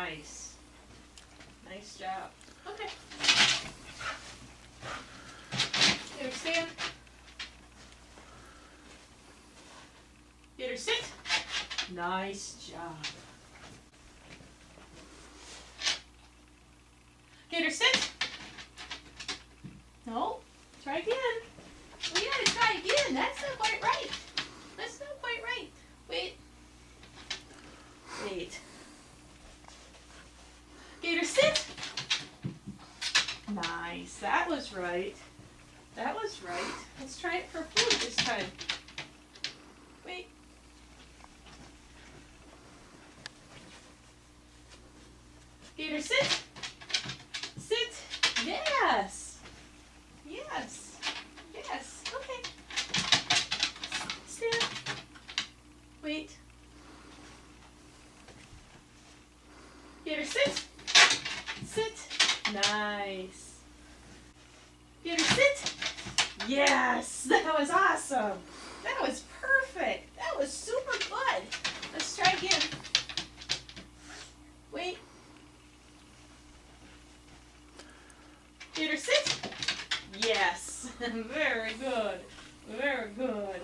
Nice. Nice job. Okay. Gator, stand. Gator, sit. Nice job. Gator, sit. No. Try again. We gotta try again. That's not quite right. That's not quite right. Wait. Wait. Gator, sit. Nice. That was right. That was right. Let's try it for food this time. Wait. Gator, sit. Sit. Yes. Yes. Yes. Okay. Stand. Wait. Gator, sit. Sit. Nice. Gator, sit. Yes. That was awesome. That was perfect. That was super good. Let's try again. Wait. Gator, sit. Yes. Very good. Very good.